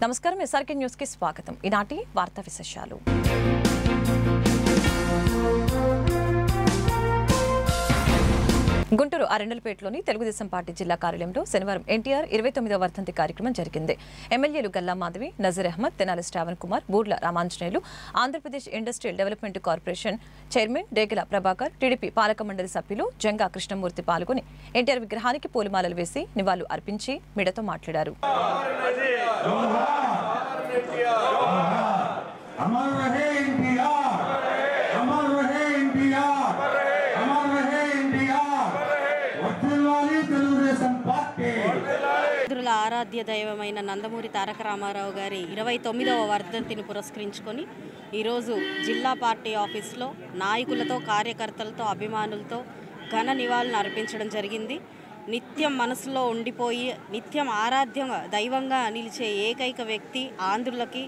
నమస్కారం SRK news కి స్వాగతం. ఈనాటి వార్తా విశేషాలు. గుంటూరు అరెండలపేటలోని తెలుగుదేశం పార్టీ జిల్లా కార్యాలయంలో శనివారం ఎన్టీఆర్ 29వ వర్ధంతి కార్యక్రమం జరిగింది. ఎమ్మెల్యేలు Galla Madhavi, Nazeer Ahmed, Tenali Sravan Kumar, Boorla Ramanjaneyulu, Andhra Pradesh industrial development corporation chairman Degala Prabhakar, TDP పాలక మండలి సభ్యులు జంగా కృష్ణమూర్తి పాల్గొని ఎన్టీఆర్ విగ్రహానికి పూలమాలలు వేసి నివాళులు అర్పించి మీడియాతో మాట్లాడారు. ఆరాధ్య దైవమైన నందమూరి తారక రామారావు గారి 29వ వర్ధంతిని పురస్కరించుకొని ఈరోజు జిల్లా పార్టీ ఆఫీస్లో నాయకులతో, కార్యకర్తలతో, అభిమానులతో ఘన నివాళులను అర్పించడం జరిగింది. నిత్యం మనసులో ఉండిపోయి నిత్యం ఆరాధ్య దైవంగా నిలిచే ఏకైక వ్యక్తి ఆంధ్రులకి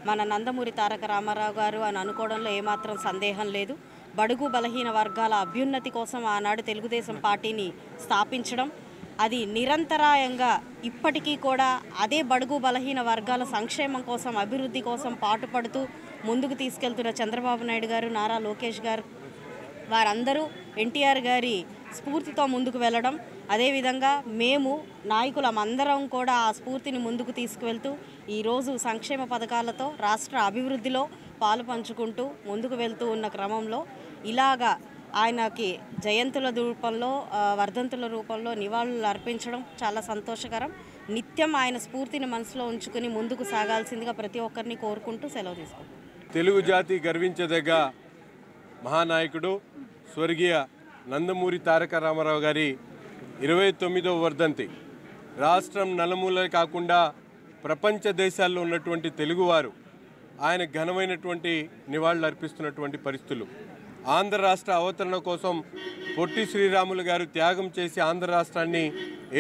మన నందమూరి తారక రామారావు గారు అని అనుకోవడంలో ఏమాత్రం సందేహం లేదు. బడుగు బలహీన వర్గాల అభ్యున్నతి కోసం ఆనాడు తెలుగుదేశం పార్టీని స్థాపించడం, అది నిరంతరాయంగా ఇప్పటికీ కూడా అదే బడుగు బలహీన వర్గాల సంక్షేమం కోసం, అభివృద్ధి కోసం పాటుపడుతూ ముందుకు తీసుకెళ్తున్న చంద్రబాబు నాయుడు గారు, నారా లోకేష్ గారు, వారందరూ ఎన్టీఆర్ గారి స్ఫూర్తితో ముందుకు వెళ్ళడం, అదేవిధంగా మేము నాయకులమందరం కూడా ఆ స్ఫూర్తిని ముందుకు తీసుకువెళ్తూ ఈరోజు సంక్షేమ పథకాలతో రాష్ట్ర అభివృద్ధిలో పాలు పంచుకుంటూ ముందుకు వెళ్తూ ఉన్న క్రమంలో ఇలాగా ఆయనకి జయంతుల రూపంలో, వర్ధంతుల రూపంలో నివాళులు అర్పించడం చాలా సంతోషకరం. నిత్యం ఆయన స్ఫూర్తిని మనసులో ఉంచుకుని ముందుకు సాగాల్సిందిగా ప్రతి ఒక్కరిని కోరుకుంటూ సెలవు తీసుకుంటాం. తెలుగు జాతి గర్వించదగ్గ మహానాయకుడు స్వర్గీయ నందమూరి తారక రామారావు గారి 29వ వర్ధంతి రాష్ట్రం నలుమూలే కాకుండా ప్రపంచ దేశాల్లో ఉన్నటువంటి తెలుగువారు ఆయన ఘనమైనటువంటి నివాళులు అర్పిస్తున్నటువంటి పరిస్థితులు. ఆంధ్ర రాష్ట్ర అవతరణ కోసం పొట్టి శ్రీరాములు గారు త్యాగం చేసి ఆంధ్ర రాష్ట్రాన్ని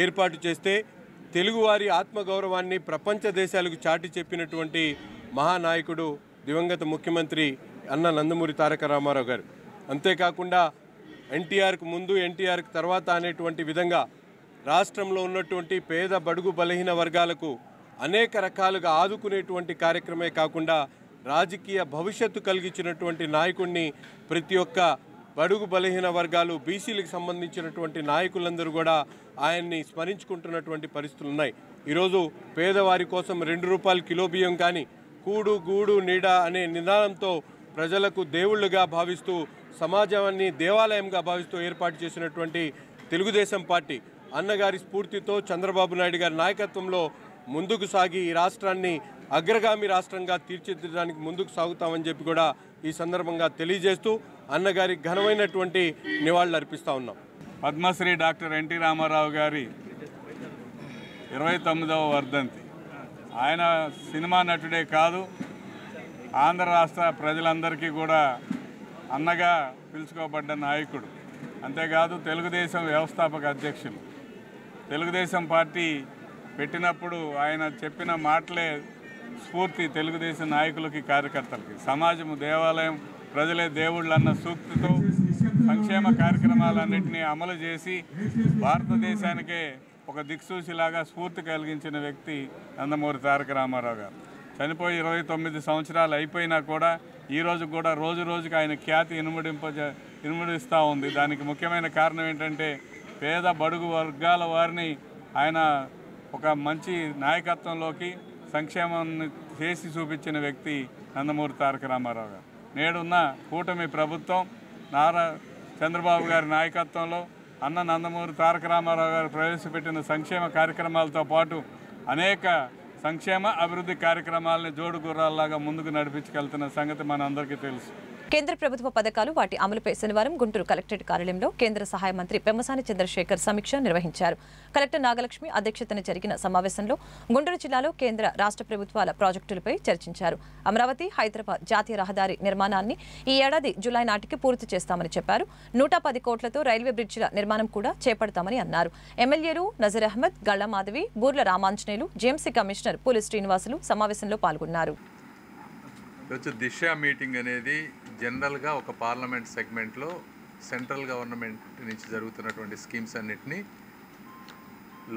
ఏర్పాటు చేస్తే తెలుగువారి ఆత్మగౌరవాన్ని ప్రపంచ దేశాలకు చాటి చెప్పినటువంటి మహానాయకుడు దివంగత ముఖ్యమంత్రి అన్న నందమూరి తారక రామారావు గారు. అంతేకాకుండా ఎన్టీఆర్కు ముందు, ఎన్టీఆర్కు తర్వాత అనేటువంటి విధంగా రాష్ట్రంలో ఉన్నటువంటి పేద బడుగు బలహీన వర్గాలకు అనేక రకాలుగా ఆదుకునేటువంటి కార్యక్రమే కాకుండా రాజకీయ భవిష్యత్తు కలిగించినటువంటి నాయకుడిని ప్రతి ఒక్క బడుగు బలహీన వర్గాలు, బీసీలకు సంబంధించినటువంటి నాయకులందరూ కూడా ఆయన్ని స్మరించుకుంటున్నటువంటి పరిస్థితులు ఉన్నాయి. ఈరోజు పేదవారి కోసం 2 రూపాయల కిలో బియ్యం కానీ, కూడు గూడు నీడ అనే నినాదంతో ప్రజలకు దేవుళ్ళుగా భావిస్తూ, సమాజాన్ని దేవాలయంగా భావిస్తూ ఏర్పాటు చేసినటువంటి తెలుగుదేశం పార్టీ అన్నగారి స్ఫూర్తితో చంద్రబాబు నాయుడు గారి నాయకత్వంలో ముందుకు సాగి ఈ రాష్ట్రాన్ని అగ్రగామి రాష్ట్రంగా తీర్చిదిద్దడానికి ముందుకు సాగుతామని చెప్పి కూడా ఈ సందర్భంగా తెలియజేస్తూ అన్నగారి ఘనమైనటువంటి నివాళులు అర్పిస్తూ ఉన్నాం. పద్మశ్రీ డాక్టర్ ఎన్టీ రామారావు గారి 29వ వర్ధంతి. ఆయన సినిమా నటుడే కాదు, ఆంధ్ర రాష్ట్ర ప్రజలందరికీ కూడా అన్నగా పిలుచుకోబడ్డ నాయకుడు. అంతేకాదు తెలుగుదేశం వ్యవస్థాపక అధ్యక్షులు. తెలుగుదేశం పార్టీ పెట్టినప్పుడు ఆయన చెప్పిన మాటలే స్ఫూర్తి తెలుగుదేశం నాయకులకి, కార్యకర్తలకి. సమాజము దేవాలయం, ప్రజలే దేవుళ్ళు అన్న సూక్తితో సంక్షేమ కార్యక్రమాలన్నింటినీ అమలు చేసి భారతదేశానికే ఒక దిక్సూచిలాగా స్ఫూర్తి కలిగించిన వ్యక్తి నందమూరి తారక రామారావు గారు. చనిపోయి 29 సంవత్సరాలు అయిపోయినా కూడా ఈరోజు కూడా రోజు రోజుకి ఆయన ఖ్యాతి ఇనుమడిస్తూ ఉంది. దానికి ముఖ్యమైన కారణం ఏంటంటే పేద బడుగు వర్గాల వారిని ఆయన ఒక మంచి నాయకత్వంలోకి, సంక్షేమాన్ని చేసి చూపించిన వ్యక్తి నందమూరి తారక రామారావు గారు. నేడున్న కూటమి ప్రభుత్వం నారా చంద్రబాబు గారి నాయకత్వంలో అన్న నందమూరి తారక రామారావు గారు ప్రవేశపెట్టిన సంక్షేమ కార్యక్రమాలతో పాటు అనేక సంక్షేమ అభివృద్ధి కార్యక్రమాలని జోడు గుర్రాల్లాగా ముందుకు నడిపించగలుగుతున్న సంగతి మనందరికీ తెలుసు. కేంద్ర ప్రభుత్వ పథకాలు, వాటి అమలుపై శనివారం గుంటూరు కలెక్టరేట్ కార్యాలయంలో కేంద్ర సహాయ మంత్రి పెమ్మసాని చంద్రశేఖర్ సమీక్ష నిర్వహించారు. కలెక్టర్ నాగలక్ష్మి అధ్యక్షతన జరిగిన సమావేశంలో గుంటూరు జిల్లాలో కేంద్ర, రాష్ట్ర ప్రభుత్వాల ప్రాజెక్టులపై చర్చించారు. అమరావతి, హైదరాబాద్ జాతీయ రహదారి నిర్మాణాన్ని ఈ ఏడాది జులై నాటికి పూర్తి చేస్తామని చెప్పారు. 110 కోట్లతో రైల్వే బ్రిడ్జిల నిర్మాణం కూడా చేపడతామని అన్నారు. ఎమ్మెల్యేలు నజీర్ అహ్మద్, గళ్ల మాధవి, బూర్ల రామాంజనేయులు, జేఎంసీ కమిషనర్ పులి శ్రీనివాసులు సమావేశంలో పాల్గొన్నారు. దిశ మీటింగ్ అనేది జనరల్గా ఒక పార్లమెంట్ సెగ్మెంట్లో సెంట్రల్ గవర్నమెంట్ నుంచి జరుగుతున్నటువంటి స్కీమ్స్ అన్నిటినీ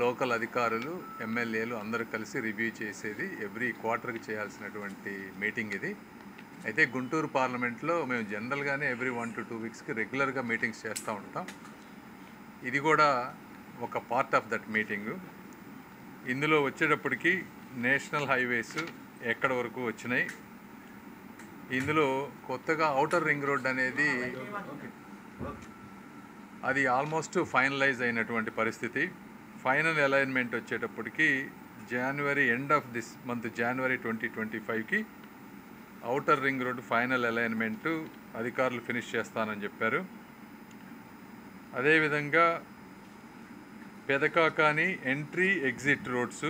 లోకల్ అధికారులు, ఎమ్మెల్యేలు అందరూ కలిసి రివ్యూ చేసేది ఎవ్రీ క్వార్టర్కి చేయాల్సినటువంటి మీటింగ్ ఇది. అయితే గుంటూరు పార్లమెంట్లో మేము జనరల్గానే ఎవ్రీ 1 to 2 వీక్స్కి రెగ్యులర్గా మీటింగ్స్ చేస్తూ ఉంటాం. ఇది కూడా ఒక పార్ట్ ఆఫ్ దట్ మీటింగు. ఇందులో వచ్చేటప్పటికి నేషనల్ హైవేస్ ఎక్కడ వరకు వచ్చినాయి, ఇందులో కొత్తగా ఔటర్ రింగ్ రోడ్ అనేది అది ఆల్మోస్ట్ ఫైనలైజ్ అయినటువంటి పరిస్థితి. ఫైనల్ అలైన్మెంట్ వచ్చేటప్పటికి end of this month January 2025కి outer ring road final alignment అధికారులు ఫినిష్ చేస్తానని చెప్పారు. అదేవిధంగా Pedakakani entry exit roads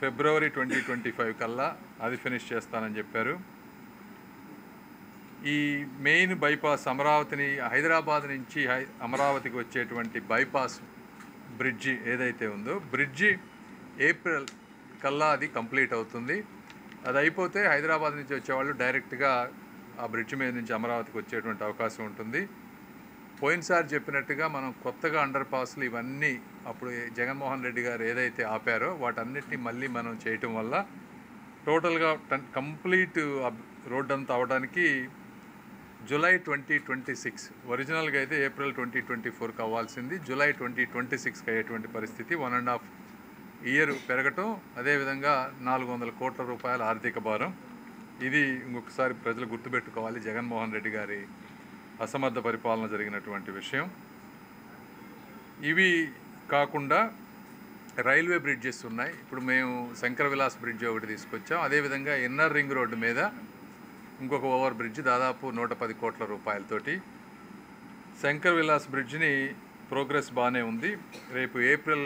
February 2025 కల్లా అది ఫినిష్ చేస్తానని చెప్పారు. ఈ మెయిన్ బైపాస్ అమరావతిని హైదరాబాద్ నుంచి అమరావతికి వచ్చేటువంటి బైపాస్ బ్రిడ్జి ఏదైతే ఉందో బ్రిడ్జి ఏప్రిల్ కల్లా అది కంప్లీట్ అవుతుంది. అది అయిపోతే హైదరాబాద్ నుంచి వచ్చేవాళ్ళు డైరెక్ట్గా ఆ బ్రిడ్జి మీద నుంచి అమరావతికి వచ్చేటువంటి అవకాశం ఉంటుంది. పోయినసారి చెప్పినట్టుగా మనం కొత్తగా అండర్ పాస్లు ఇవన్నీ అప్పుడు జగన్మోహన్ రెడ్డి గారు ఏదైతే ఆపారో వాటన్నిటిని మళ్ళీ మనం చేయటం వల్ల టోటల్గా కంప్లీట్ రోడ్ అంతా అవడానికి July 2026, ఒరిజినల్గా అయితే April 2024కి అవ్వాల్సింది July 2026కి అయ్యేటువంటి పరిస్థితి. 1.5 ఇయర్ పెరగటం, అదేవిధంగా 400 కోట్ల రూపాయల ఆర్థిక భారం. ఇది ఇంకొకసారి ప్రజలు గుర్తుపెట్టుకోవాలి, జగన్మోహన్ రెడ్డి గారి అసమర్థ పరిపాలన జరిగినటువంటి విషయం. ఇవి కాకుండా రైల్వే బ్రిడ్జెస్ ఉన్నాయి. ఇప్పుడు మేము శంకర విలాస్ బ్రిడ్జ్ ఒకటి తీసుకొచ్చాం. అదేవిధంగా ఇన్నర్ రింగ్ రోడ్డు మీద ఇంకొక ఓవర్ బ్రిడ్జ్ దాదాపు 110 కోట్ల రూపాయలతోటి. శంకర్ విలాస్ బ్రిడ్జ్ని ప్రోగ్రెస్ బాగానే ఉంది. రేపు April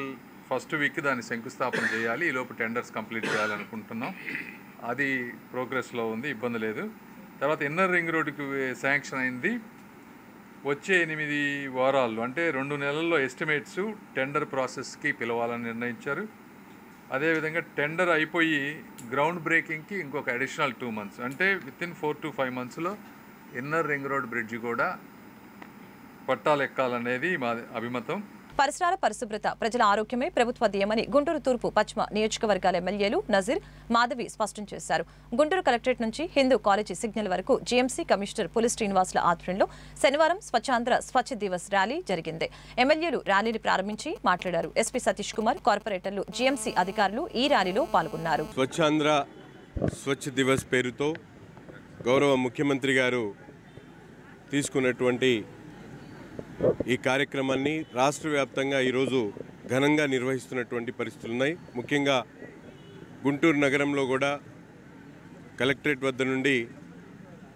1st వీక్ దాన్ని శంకుస్థాపన చేయాలి. ఈలోపు టెండర్స్ కంప్లీట్ చేయాలనుకుంటున్నాం. అది ప్రోగ్రెస్లో ఉంది, ఇబ్బంది లేదు. తర్వాత ఇన్నర్ రింగ్ రోడ్డుకి శాంక్షన్ అయింది. వచ్చే 8 వారాల్లో అంటే 2 నెలల్లో ఎస్టిమేట్స్ టెండర్ ప్రాసెస్కి పిలవాలని నిర్ణయించారు. అదేవిధంగా టెండర్ అయిపోయి గ్రౌండ్ బ్రేకింగ్కి ఇంకొక అడిషనల్ 2 months, అంటే వితిన్ 4 to 5 monthsలో ఇన్నర్ రింగ్ రోడ్ బ్రిడ్జి కూడా పట్టాలు ఎక్కాలనేది మా అభిమతం. పరిసరాల పరిశుభ్రత ప్రజల ఆరోగ్యమే ప్రభుత్వ ధ్యేయమని గుంటూరు తూర్పు పశ్చిమ నియోజకవర్గాల ఎమ్మెల్యేలు నజీర్, మాధవి స్పష్టం చేశారు. గుంటూరు కలెక్టరేట్ నుంచి హిందూ కాలేజీ సిగ్నల్ వరకు జీఎంసీ కమిషనర్ పులి శ్రీనివాసుల ఆధ్వర్యంలో శనివారం స్వచ్ఛాంధ్ర స్వచ్ఛ దివస్ ర్యాలీ జరిగింది. ఎమ్మెల్యేలు ర్యాలీని ప్రారంభించి మాట్లాడారు. ఎస్పీ సతీష్ కుమార్, కార్పొరేటర్లు, జీఎంసీ అధికారులు ఈ ర్యాలీలో పాల్గొన్నారు. స్వచ్ఛాంధ్ర స్వచ్ఛ దివస్ పేరుతో గౌరవ ముఖ్యమంత్రి గారు తీసుకున్నటువంటి ఈ కార్యక్రమాన్ని రాష్ట్ర వ్యాప్తంగా ఈరోజు ఘనంగా నిర్వహిస్తున్నటువంటి పరిస్థితులు ఉన్నాయి. ముఖ్యంగా గుంటూరు నగరంలో కూడా కలెక్టరేట్ వద్ద నుండి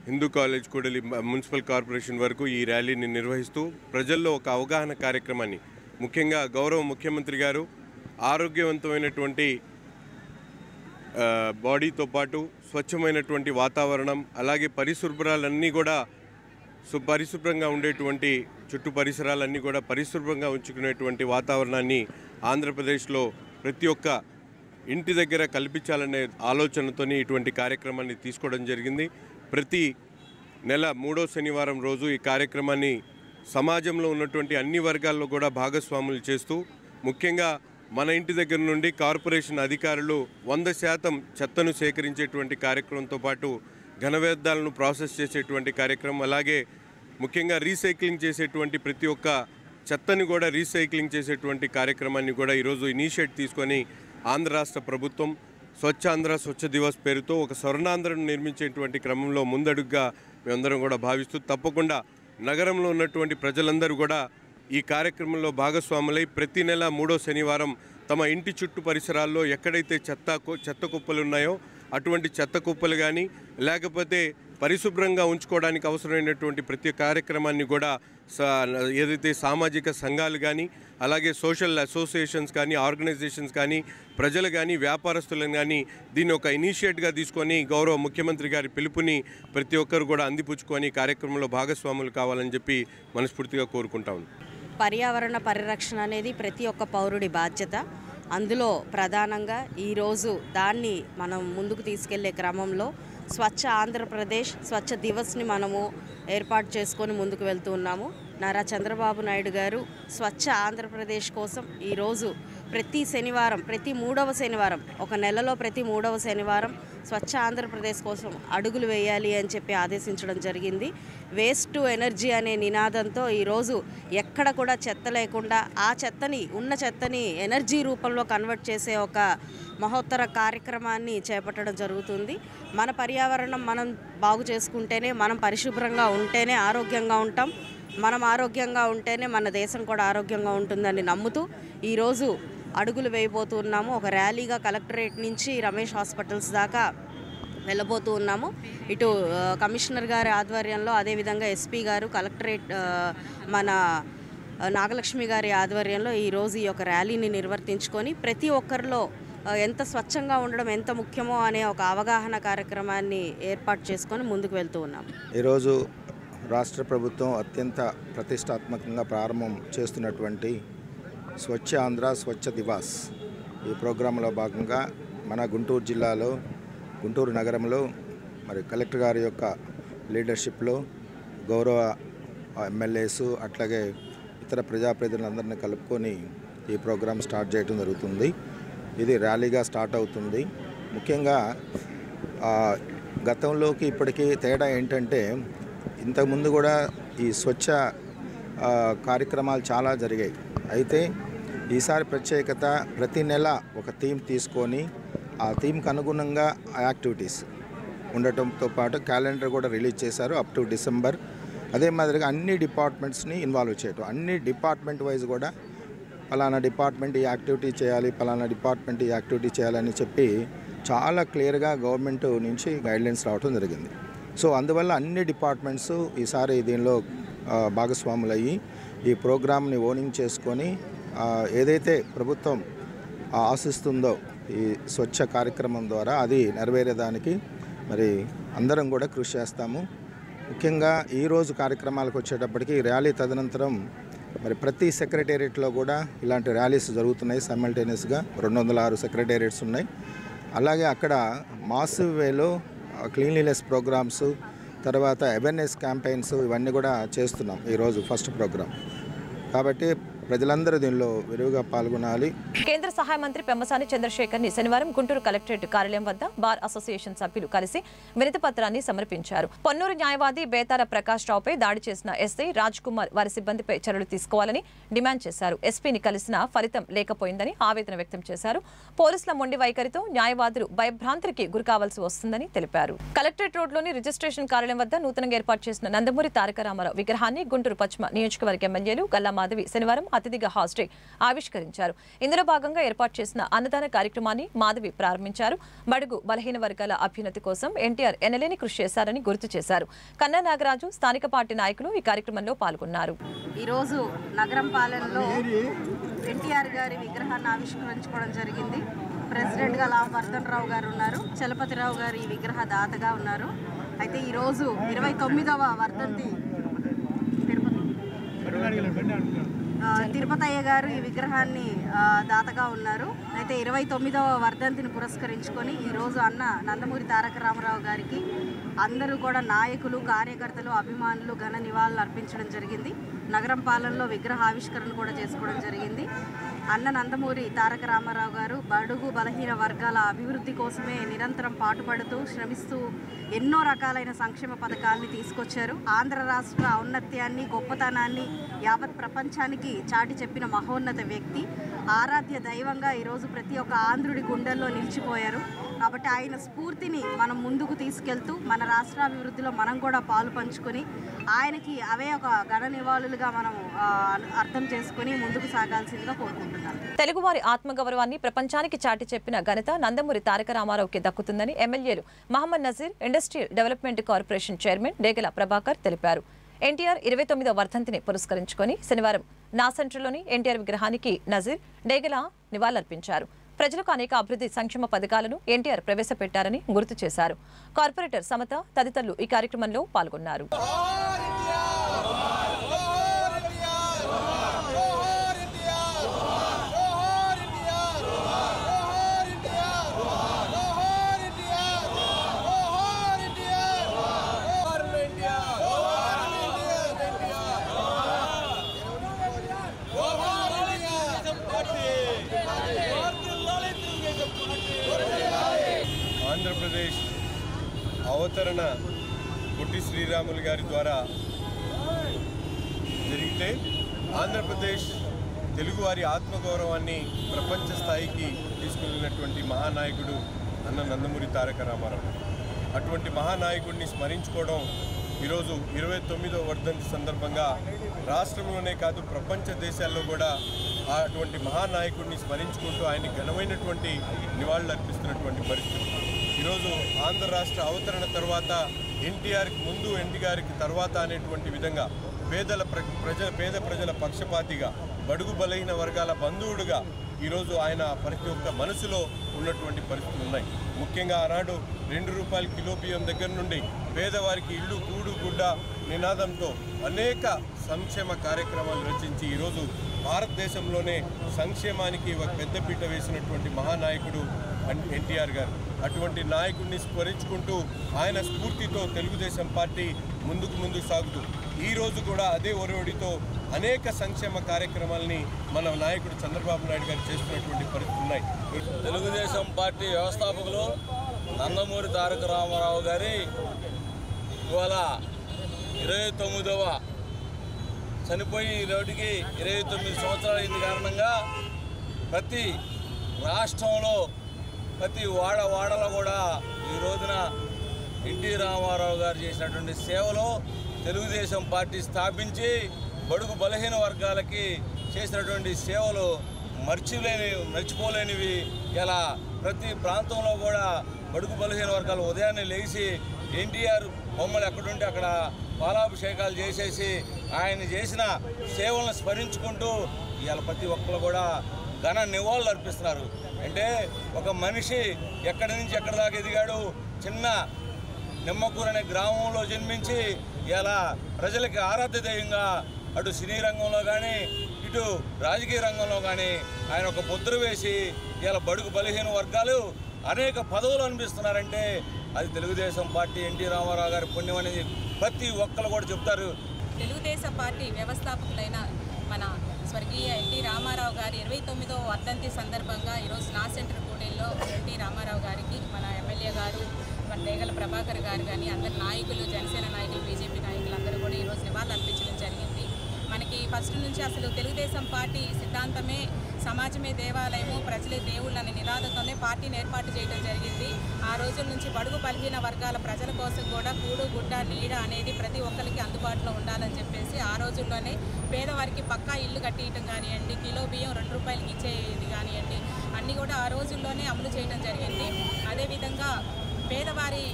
హిందూ కాలేజ్ కూడలి మున్సిపల్ కార్పొరేషన్ వరకు ఈ ర్యాలీని నిర్వహిస్తూ ప్రజల్లో ఒక అవగాహన కార్యక్రమాన్ని, ముఖ్యంగా గౌరవ ముఖ్యమంత్రి గారు ఆరోగ్యవంతమైనటువంటి బాడీతో పాటు స్వచ్ఛమైనటువంటి వాతావరణం, అలాగే పరిశుభ్రాలన్నీ కూడా పరిశుభ్రంగా ఉండేటువంటి చుట్టూ పరిసరాలన్నీ కూడా పరిశుభ్రంగా ఉంచుకునేటువంటి వాతావరణాన్ని ఆంధ్రప్రదేశ్లో ప్రతి ఒక్క ఇంటి దగ్గర కల్పించాలనే ఆలోచనతోని ఇటువంటి కార్యక్రమాన్ని తీసుకోవడం జరిగింది. ప్రతి నెల 3వ శనివారం రోజు ఈ కార్యక్రమాన్ని సమాజంలో ఉన్నటువంటి అన్ని వర్గాల్లో కూడా భాగస్వాములు చేస్తూ, ముఖ్యంగా మన ఇంటి దగ్గర నుండి కార్పొరేషన్ అధికారులు 100% చెత్తను సేకరించేటువంటి కార్యక్రమంతో పాటు ఘన వ్యర్థాలను ప్రాసెస్ చేసేటువంటి కార్యక్రమం, అలాగే ముఖ్యంగా రీసైక్లింగ్ చేసేటువంటి ప్రతి ఒక్క చెత్తని కూడా రీసైక్లింగ్ చేసేటువంటి కార్యక్రమాన్ని కూడా ఈరోజు ఇనిషియేట్ తీసుకొని ఆంధ్ర రాష్ట్ర ప్రభుత్వం స్వచ్ఛాంధ్ర స్వచ్ఛ దివస్ పేరుతో ఒక స్వర్ణాంధ్రను నిర్మించేటువంటి క్రమంలో ముందడుగుగా మేమందరం కూడా భావిస్తూ, తప్పకుండా నగరంలో ఉన్నటువంటి ప్రజలందరూ కూడా ఈ కార్యక్రమంలో భాగస్వాములై ప్రతి నెల 3వ శనివారం తమ ఇంటి చుట్టూ పరిసరాల్లో ఎక్కడైతే చెత్త కుప్పలు ఉన్నాయో అటువంటి చెత్త కుప్పలు కానీ, లేకపోతే పరిశుభ్రంగా ఉంచుకోవడానికి అవసరమైనటువంటి ప్రతి కార్యక్రమాన్ని కూడా ఏదైతే సామాజిక సంఘాలు కానీ, అలాగే సోషల్ అసోసియేషన్స్ కానీ, ఆర్గనైజేషన్స్ కానీ, ప్రజలు కానీ, వ్యాపారస్తులను కానీ దీన్ని ఒక ఇనిషియేట్గా తీసుకొని గౌరవ ముఖ్యమంత్రి గారి పిలుపుని ప్రతి ఒక్కరు కూడా అందిపుచ్చుకొని కార్యక్రమంలో భాగస్వాములు కావాలని చెప్పి మనస్ఫూర్తిగా కోరుకుంటాం. పర్యావరణ పరిరక్షణ అనేది ప్రతి ఒక్క పౌరుడి బాధ్యత. అందులో ప్రధానంగా ఈరోజు దాన్ని మనం ముందుకు తీసుకెళ్లే క్రమంలో స్వచ్ఛ ఆంధ్రప్రదేశ్ స్వచ్ఛ దివస్ని మనము ఏర్పాటు చేసుకొని ముందుకు వెళ్తూ ఉన్నాము. నారా చంద్రబాబు నాయుడు గారు స్వచ్ఛ ఆంధ్రప్రదేశ్ కోసం ఈరోజు ప్రతి శనివారం, ప్రతి 3వ శనివారం, ఒక నెలలో ప్రతి 3వ శనివారం స్వచ్ఛ ఆంధ్రప్రదేశ్ కోసం అడుగులు వేయాలి అని చెప్పి ఆదేశించడం జరిగింది. వేస్ట్ టు ఎనర్జీ అనే నినాదంతో ఈరోజు ఎక్కడ కూడా చెత్త లేకుండా ఆ చెత్తని, ఉన్న చెత్తని ఎనర్జీ రూపంలో కన్వర్ట్ చేసే ఒక మహోత్తర కార్యక్రమాన్ని చేపట్టడం జరుగుతుంది. మన పర్యావరణం మనం బాగు చేసుకుంటేనే, మనం పరిశుభ్రంగా ఉంటేనే ఆరోగ్యంగా ఉంటాం. మనం ఆరోగ్యంగా ఉంటేనే మన దేశం కూడా ఆరోగ్యంగా ఉంటుందని నమ్ముతూ ఈరోజు అడుగులు వేయబోతున్నాము. ఒక ర్యాలీగా కలెక్టరేట్ నుంచి రమేష్ హాస్పిటల్స్ దాకా వెళ్ళబోతూ ఉన్నాము. ఇటు కమిషనర్ గారి ఆధ్వర్యంలో, అదేవిధంగా ఎస్పీ గారు, కలెక్టరేట్ మన నాగలక్ష్మి గారి ఆధ్వర్యంలో ఈరోజు ఈ యొక్క ర్యాలీని నిర్వర్తించుకొని ప్రతి ఒక్కరిలో ఎంత స్వచ్ఛంగా ఉండడం ఎంత ముఖ్యమో అనే ఒక అవగాహన కార్యక్రమాన్ని ఏర్పాటు చేసుకొని ముందుకు వెళ్తూ ఉన్నాము. ఈరోజు రాష్ట్ర ప్రభుత్వం అత్యంత ప్రతిష్టాత్మకంగా ప్రారంభం చేస్తున్నటువంటి స్వచ్ఛ ఆంధ్ర స్వచ్ఛ దివాస్ ఈ ప్రోగ్రాంలో భాగంగా మన గుంటూరు జిల్లాలో, గుంటూరు నగరంలో మరి కలెక్టర్ గారి యొక్క లీడర్షిప్లో గౌరవ ఎమ్మెల్యేస్ అట్లాగే ఇతర ప్రజాప్రతినిధులందరినీ కలుపుకొని ఈ ప్రోగ్రాం స్టార్ట్ చేయడం జరుగుతుంది. ఇది ర్యాలీగా స్టార్ట్ అవుతుంది. ముఖ్యంగా గతంలోకి ఇప్పటికీ తేడా ఏంటంటే, ఇంతకుముందు కూడా ఈ స్వచ్ఛ కార్యక్రమాలు చాలా జరిగాయి. అయితే ఈసారి ప్రత్యేకత, ప్రతి నెల ఒక థీమ్ తీసుకొని ఆ థీమ్కి అనుగుణంగా యాక్టివిటీస్ ఉండటంతో పాటు క్యాలెండర్ కూడా రిలీజ్ చేశారు అప్ టు డిసెంబర్. అదే మాదిరిగా అన్ని డిపార్ట్మెంట్స్ని ఇన్వాల్వ్ చేయటం, అన్ని డిపార్ట్మెంట్ వైజ్ కూడా పలానా డిపార్ట్మెంట్ ఈ యాక్టివిటీ చేయాలి, పలానా డిపార్ట్మెంట్ ఈ యాక్టివిటీ చేయాలని చెప్పి చాలా క్లియర్గా గవర్నమెంట్ నుంచి గైడ్లైన్స్ రావడం జరిగింది. సో అందువల్ల అన్ని డిపార్ట్మెంట్స్ ఈసారి దీనిలో భాగస్వాములయ్యి ఈ ప్రోగ్రామ్ని ఓనింగ్ చేసుకొని ఏదైతే ప్రభుత్వం ఆశిస్తుందో ఈ స్వచ్ఛ కార్యక్రమం ద్వారా అది నెరవేరేదానికి మరి అందరం కూడా కృషి చేస్తాము. ముఖ్యంగా ఈరోజు కార్యక్రమాలకు వచ్చేటప్పటికి ర్యాలీ తదనంతరం మరి ప్రతి సెక్రటేరియట్లో కూడా ఇలాంటి ర్యాలీస్ జరుగుతున్నాయి. సైమల్టేనియస్గా 206 సెక్రటేరియట్స్ ఉన్నాయి. అలాగే అక్కడ మాసివ్ వేలో క్లీన్లీనెస్ ప్రోగ్రామ్స్, తర్వాత అవేర్నెస్ క్యాంపెయిన్స్ ఇవన్నీ కూడా చేస్తున్నాం ఈరోజు ఫస్ట్ ప్రోగ్రాం. కాబట్టి ప్రజలందరూ దీనిలో విరివిగా పాల్గొనాలి. కేంద్ర సహాయ మంత్రి పెమ్మసాని చంద్రశేఖర్ ని శనివారం గుంటూరు కలెక్టరేట్ కార్యాలయం వద్ద బార్ అసోసియేషన్ సభ్యులు కలిసి వినతి పత్రాన్ని సమర్పించారు. పొన్నూరు న్యాయవాది బేతార ప్రకాష్ రావుపై దాడి చేసిన ఎస్ఐ రాజ్ కుమార్ వారి సిబ్బందిపై చర్యలు తీసుకోవాలని డిమాండ్ చేశారు. ఎస్పీని కలిసినా ఫలితం లేకపోయిందని ఆవేదన వ్యక్తం చేశారు. పోలీసుల మొండి వైఖరితో న్యాయవాదులు భయభ్రాంతికి గురికావాల్సి వస్తుందని తెలిపారు. కలెక్టరేట్ రోడ్లోని రిజిస్ట్రేషన్ కార్యాలయం వద్ద నూతనంగా ఏర్పాటు చేసిన నందమూరి తారక రామారావు విగ్రహాన్ని గుంటూరు పశ్చిమ నియోజకవర్గ ఎమ్మెల్యేలు గల్లా మాధవి శనివారం అతిథిగా హాజరై ఆవిష్కరించారు. ఇందులో భాగంగా ఏర్పాటు చేసిన అన్నదాన కార్యక్రమాన్ని మాధవి ప్రారంభించారు. బడుగు బలహీన వర్గాల అభ్యున్నతి కోసం ఎన్టీఆర్ ఎనలేని కృషి చేశారని గుర్తు చేశారు. కన్నా నాగరాజు, స్థానిక పార్టీ నాయకులు ఈ కార్యక్రమంలో పాల్గొన్నారు. ఈరోజు నగరం పాలనలో ఎన్టీఆర్ గారి విగ్రహాన్ని ఆవిష్కరించుకోవడం జరిగింది. ప్రెసిడెంట్గా లాంవర్ధన్ రావు గారు ఉన్నారు, చలపతిరావు గారు ఈ విగ్రహ దాతగా ఉన్నారు. అయితే ఈరోజు 29వ వర్ధంతి తిరుపతయ్య గారు ఈ విగ్రహాన్ని దాతగా ఉన్నారు. అయితే 29వ వర్ధంతిని పురస్కరించుకొని ఈరోజు అన్న నందమూరి తారక రామారావు గారికి అందరూ కూడా నాయకులు, కార్యకర్తలు, అభిమానులు ఘన నివాళులు అర్పించడం జరిగింది. నగరం పాలనలో విగ్రహ ఆవిష్కరణ కూడా చేసుకోవడం జరిగింది. అన్న నందమూరి తారక రామారావు గారు బడుగు బలహీన వర్గాల అభివృద్ధి కోసమే నిరంతరం పాటుపడుతూ శ్రమిస్తూ ఎన్నో రకాలైన సంక్షేమ పథకాలని తీసుకొచ్చారు. ఆంధ్ర రాష్ట్ర ఔన్నత్యాన్ని, గొప్పతనాన్ని యావత్ ప్రపంచానికి చాటి చెప్పిన మహోన్నత వ్యక్తి, ఆరాధ్య దైవంగా ఈరోజు ప్రతి ఒక్క ఆంధ్రుడి గుండెల్లో నిలిచిపోయారు. కాబట్టి ఆయన స్ఫూర్తిని మనం ముందుకు తీసుకెళ్తూ మన రాష్ట్రాభివృద్ధిలో మనం కూడా పాలు పంచుకొని ఆయనకి అవే ఒక ఘన నివాళులుగా మనం అర్థం చేసుకుని ముందుకు సాగాల్సిందిగా కోరుకుంటున్నాను. తెలుగువారి ఆత్మగౌరవాన్ని ప్రపంచానికి చాటి చెప్పిన ఘనత నందమూరి తారక రామారావుకి దక్కుతుందని ఎమ్మెల్యేలు Mohammed Nazeer, industrial development corporation chairman Degala Prabhakar తెలిపారు. ఎన్టీఆర్ 29వ వర్ధంతిని పురస్కరించుకొని శనివారం నా సెంటర్లోని ఎన్టీఆర్ విగ్రహానికి నజీర్, డేగల నివాళులర్పించారు. ప్రజలకు అనేక అభివృద్ధి సంక్షేమ పథకాలను ఎన్టీఆర్ ప్రవేశపెట్టారని గుర్తు చేశారు. కార్పొరేటర్ సమత తదితరులు ఈ కార్యక్రమంలో పాల్గొన్నారు. ఆంధ్రప్రదేశ్ అవతరణ పొట్టి శ్రీరాములు గారి ద్వారా జరిగితే ఆంధ్రప్రదేశ్ తెలుగువారి ఆత్మగౌరవాన్ని ప్రపంచ స్థాయికి తీసుకెళ్ళినటువంటి మహానాయకుడు అన్న నందమూరి తారక రామారావు. అటువంటి మహానాయకుడిని స్మరించుకోవడం ఈరోజు 29వ వర్ధంతి సందర్భంగా రాష్ట్రంలోనే కాదు ప్రపంచ దేశాల్లో కూడా అటువంటి మహానాయకుడిని స్మరించుకుంటూ ఆయన ఘనమైనటువంటి నివాళులు అర్పిస్తున్నటువంటి పరిస్థితి. ఈరోజు ఆంధ్ర రాష్ట్ర అవతరణ తర్వాత ఎన్టీఆర్కి ముందు ఎన్టీఆర్కి తర్వాత అనేటువంటి విధంగా పేద ప్రజల పక్షపాతిగా బడుగు బలహీన వర్గాల బంధువుడుగా ఈరోజు ఆయన ప్రతి ఒక్క మనసులో ఉన్నటువంటి పరిస్థితులు ఉన్నాయి. ముఖ్యంగా ఆనాడు 2 రూపాయల కిలో బియ్యం దగ్గర నుండి పేదవారికి ఇల్లు కూడు గుడ్డ నినాదంతో అనేక సంక్షేమ కార్యక్రమాలు రచించి ఈరోజు భారతదేశంలోనే సంక్షేమానికి ఒక పెద్దపీట వేసినటువంటి మహానాయకుడు ఎన్టీఆర్ గారు. అటువంటి నాయకుడిని స్మరించుకుంటూ ఆయన స్ఫూర్తితో తెలుగుదేశం పార్టీ ముందుకు సాగుతూ ఈరోజు కూడా అదే ఒరవడితో అనేక సంక్షేమ కార్యక్రమాలని మన నాయకుడు చంద్రబాబు నాయుడు గారు చేస్తున్నటువంటి పరిస్థితులు ఉన్నాయి. తెలుగుదేశం పార్టీ వ్యవస్థాపకులు నందమూరి తారక రామారావు గారి ఇవాళ 29వ చనిపోయి ఈరోజుకి 29 సంవత్సరాలు అయిన కారణంగా ప్రతి రాష్ట్రంలో ప్రతి వాడలో కూడా ఈ రోజున ఎన్టీ రామారావు గారు చేసినటువంటి సేవలు తెలుగుదేశం పార్టీ స్థాపించి బడుగు బలహీన వర్గాలకి చేసినటువంటి సేవలు మర్చిపోలేనివి. ఇలా ప్రతి ప్రాంతంలో కూడా బడుగు బలహీన వర్గాలు ఉదయాన్నే లేచి ఎన్టీఆర్ బొమ్మలు ఎక్కడుంటే అక్కడ పాలాభిషేకాలు చేసేసి ఆయన చేసిన సేవలను స్మరించుకుంటూ ఇవాళ ప్రతి ఒక్కరు కూడా ఘన నివాళులు అర్పిస్తున్నారు. అంటే ఒక మనిషి ఎక్కడి నుంచి ఎక్కడి దాకా ఎదిగాడు, చిన్న నిమ్మకూరు అనే గ్రామంలో జన్మించి ఇలా ప్రజలకి ఆరాధ్య దైవంగా అటు సినీ రంగంలో కానీ ఇటు రాజకీయ రంగంలో కానీ ఆయన ఒక ముద్ర వేసి ఇలా బడుగు బలహీన వర్గాలు అనేక పదవులు అనిపిస్తున్నారంటే అది తెలుగుదేశం పార్టీ ఎన్టీ రామారావు గారి పుణ్యం అనేది ప్రతి ఒక్కరు కూడా చెప్తారు. తెలుగుదేశం పార్టీ వ్యవస్థాపకులైన మన స్వర్గీయ ఎన్టీ రామారావు గారి 29వ వర్ధంతి సందర్భంగా ఈరోజు నా సెంటర్ కూడలిలో ఎన్టీ రామారావు గారికి మన ఎమ్మెల్యే గారు మన డేగల ప్రభాకర్ గారు కానీ అందరు నాయకులు, జనసేన నాయకులు, బీజేపీ నాయకులు అందరూ కూడా ఈరోజు నివాళులు అర్పించడం జరిగింది. మనకి ఫస్ట్ నుంచి అసలు తెలుగుదేశం పార్టీ సిద్ధాంతమే సమాజమే దేవాలయము, ప్రజలే దేవుళ్ళు అనే నినాదంతోనే పార్టీని ఏర్పాటు చేయడం జరిగింది. ఆ రోజుల నుంచి బడుగు బలహీన వర్గాల ప్రజల కోసం కూడా కూడు గుడ్డ నీడ అనేది ప్రతి ఒక్కరికి అందుబాటులో ఉండాలని చెప్పేసి ఆ రోజుల్లోనే పేదవారికి పక్కా ఇల్లు కట్టియటం కానివ్వండి, కిలో బియ్యం 2 రూపాయలకి ఇచ్చేది కానివ్వండి, అన్నీ కూడా ఆ రోజుల్లోనే అమలు చేయడం జరిగింది. అదేవిధంగా పేదవారి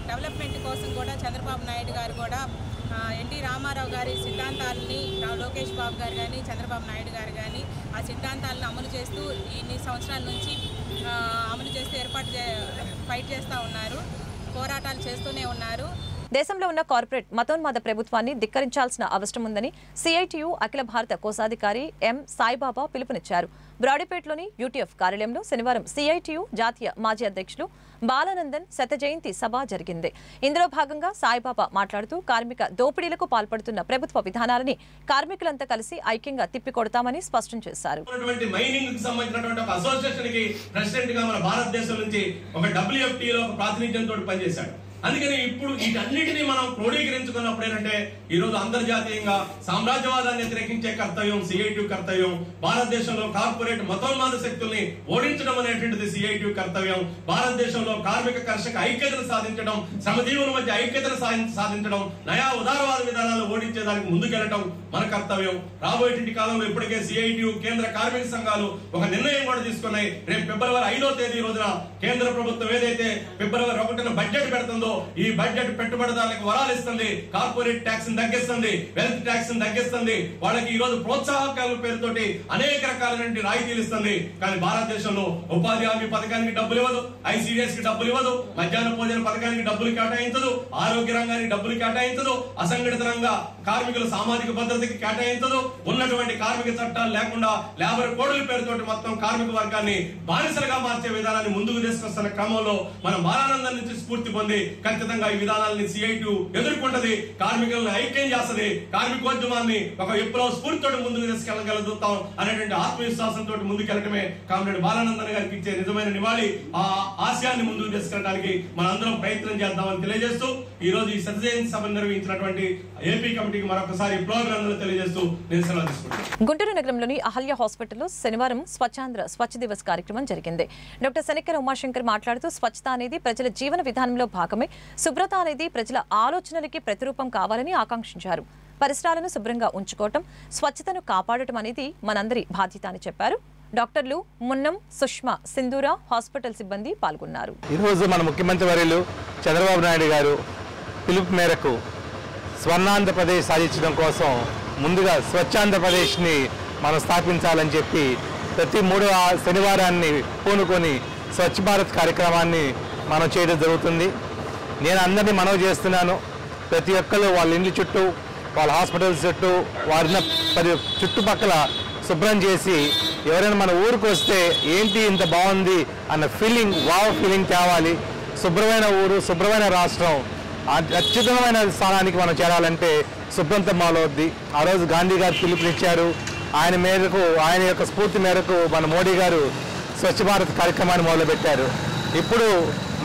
డెవలప్మెంట్ కోసం కూడా చంద్రబాబు నాయుడు గారు కూడా ఎన్టీ రామారావు గారి సిద్ధాంతాలని లోకేష్ బాబు గారు కానీ చంద్రబాబు నాయుడు గారు కానీ ఆ సిద్ధాంతాలను అమలు చేస్తూ ఇన్ని సంవత్సరాల నుంచి అమలు చేస్తూ ఫైట్ చేస్తూ ఉన్నారు, పోరాటాలు చేస్తూనే ఉన్నారు. దేశంలో ఉన్న కార్పొరేట్ మతోన్మాద ప్రభుత్వాన్ని ధిక్కరించాల్సిన అవసరం ఉందని సిఐటియు అఖిల భారత కోశాధికారి ఎం సాయిబాబా పిలుపునిచ్చారు. బ్రాడీపేటలోని యూటీఎఫ్ కార్యాలయంలో శనివారం సిఐటియు జాతీయ మాజీ అధ్యక్షులు బాలానందన్ శత జయంతి సభ జరిగింది. ఇందులో భాగంగా సాయిబాబా మాట్లాడుతూ కార్మిక దోపిడీలకు పాల్పడుతున్న ప్రభుత్వ విధానాలని కార్మికులంతా కలిసి ఐక్యంగా తిప్పికొడతామని స్పష్టం చేశారు. అందుకని ఇప్పుడు వీటన్నిటినీ మనం క్రోడీకరించుకున్నప్పుడు ఏంటంటే ఈ రోజు అంతర్జాతీయంగా సామ్రాజ్యవాదాన్ని వ్యతిరేకించే కర్తవ్యం సిఐటియు కర్తవ్యం, భారతదేశంలో కార్పొరేట్ మతోన్మాద శక్తుల్ని ఓడించడం అనేటువంటిది సిఐటియు కర్తవ్యం, భారతదేశంలో కార్మిక కర్షక ఐక్యతను సాధించడం, శ్రమజీవుల మధ్య ఐక్యతను సాధించడం, నయా ఉదారవాద విధానాలు ఓడించేదానికి ముందుకెళ్లడం మన కర్తవ్యం. రాబోయేటి కాలంలో ఇప్పటికే సిఐటియు కేంద్ర కార్మిక సంఘాలు ఒక నిర్ణయం కూడా తీసుకున్నాయి. రేపు ఫిబ్రవరి 5వ తేదీ రోజున కేంద్ర ప్రభుత్వం ఏదైతే ఫిబ్రవరి 1న బడ్జెట్ పెడుతుందో ఈ బడ్జెట్ పెట్టుబడిదారులకు వరాలు ఇస్తుంది, కార్పొరేట్ ట్యాక్స్ తగ్గిస్తుంది, వెల్త్ ట్యాక్స్ తగ్గిస్తుంది, వాళ్ళకి ఈ రోజు ప్రోత్సాహకాల పేరుతోటి అనేక రకాలైన రాయితీలు ఇస్తుంది. కానీ భారతదేశంలో ఉపాధి హామీ పథకానికి డబ్బులు ఇవ్వదు, ఐసిడిఎస్ కి డబ్బులు ఇవ్వదు, మధ్యాహ్న భోజన పథకానికి డబ్బులు కేటాయించదు, ఆరోగ్య రంగానికి డబ్బులు కేటాయించదు, అసంఘటిత రంగ కార్మికుల సామాజిక భద్రతకి కేటాయించదు, ఉన్నటువంటి కార్మిక చట్టాలు లేకుండా లేబర్ కోడ్ల పేరుతోటి మొత్తం కార్మిక వర్గాన్ని బానిసలుగా మార్చే విధానాన్ని ముందుకు తీసుకొస్తున్న క్రమంలో మనం బాలానందం నుంచి స్ఫూర్తి పొంది ఖచ్చితంగా ఈ విధానాలని సిఐటి ఎదుర్కొంటది, కార్మికులను ఐక్యం చేస్తుంది, కార్మికోద్యమాన్ని ఒక విప్లవ స్ఫూర్తితో ముందుకు తీసుకెళ్లగలుగుతాం అనేటువంటి ఆత్మవిశ్వాసంతో ముందుకెళ్ళటమే కామ్రేడ్ బాలానందన్ గారికి ఇచ్చే నిజమైన నివాళి. ఆ ఆశయాన్ని ముందుకు తీసుకెళ్ళడానికి మనందరం ప్రయత్నం చేద్దామని తెలియజేస్తూ ఈ రోజు ఈ సత్యజయంతి సభ నిర్వహించినటువంటి ఏపీ కమిటీకి మరొకసారి ప్రోగ్రాంలు తెలియజేస్తూ నేను సెలవు తీసుకుంటాను. గుంటూరు నగరంలోని అహల్య హాస్పిటల్లో శనివారం స్వచ్ఛ దివస్ కార్యక్రమం జరిగింది. డాక్టర్ శనిక్కర ఉమాశంకర్ మాట్లాడుతూ స్వచ్ఛత అనేది ప్రజల జీవన విధానంలో భాగమే, శుభ్రత అనేది ప్రజల ఆలోచనలకి ప్రతిరూపం కావాలని ఆకాంక్షించారు. పరిసరాలను శుభ్రంగా ఉంచుకోవటం, స్వచ్ఛతను కాపాడటం అనేది మనందరి బాధ్యత అని చెప్పారు. డాక్టర్లు మున్నం, సుష్మా, సింధూరా, హాస్పిటల్ సిబ్బంది పాల్గొన్నారు. ఈరోజు మన ముఖ్యమంత్రి వర్యులు చంద్రబాబు నాయుడు గారు పిలుపు మేరకు స్వర్ణాంధ్రప్రదేశ్ సాధించడం కోసం ముందుగా స్వచ్ఛాంధ్రప్రదేశ్ని మనం స్థాపించాలని చెప్పి ప్రతి 3వ శనివారాన్ని పూనుకొని స్వచ్ఛ భారత్ కార్యక్రమాన్ని మనం చేయడం జరుగుతుంది. నేను అందరినీ మనవి చేస్తున్నాను, ప్రతి ఒక్కరు వాళ్ళ ఇండ్ల చుట్టూ, వాళ్ళ హాస్పిటల్స్ చుట్టూ, వారిన చుట్టుపక్కల శుభ్రం చేసి ఎవరైనా మన ఊరికి వస్తే ఏంటి ఇంత బాగుంది అన్న ఫీలింగ్, వావ్ ఫీలింగ్ తేవాలి. శుభ్రమైన ఊరు, శుభ్రమైన రాష్ట్రం, అత్యుత్తమమైన స్థానానికి మనం చేరాలంటే శుభ్రంతో మొదలవుద్ది. ఆ రోజు గాంధీ గారు పిలుపునిచ్చారు. ఆయన యొక్క స్ఫూర్తి మేరకు మన మోడీ గారు స్వచ్ఛ భారత్ కార్యక్రమాన్ని మొదలుపెట్టారు. ఇప్పుడు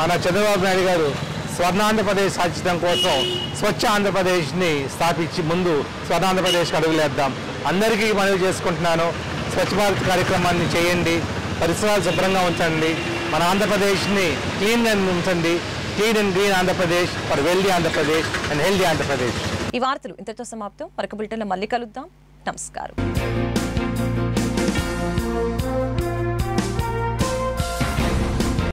మన చంద్రబాబు నాయుడు గారు స్వర్ణాంధ్రప్రదేశ్ సాధించడం కోసం స్వచ్ఛ ఆంధ్రప్రదేశ్ని స్థాపించి ముందు స్వర్ణాంధ్రప్రదేశ్కి అడుగులేద్దాం. అందరికీ మనవి చేసుకుంటున్నాను, స్వచ్ఛ భారత్ కార్యక్రమాన్ని చేయండి, పరిసరాలు శుభ్రంగా ఉంచండి, మన ఆంధ్రప్రదేశ్ని క్లీన్గా ఉంచండి. Clean and green Andhra Pradesh for wealthy Andhra Pradesh and healthy Andhra Pradesh. ఈ వార్తలు ఇంతతో సమాప్తం. మరొక బులెటిన్లో మళ్ళీ కలుద్దాం. నమస్కారం.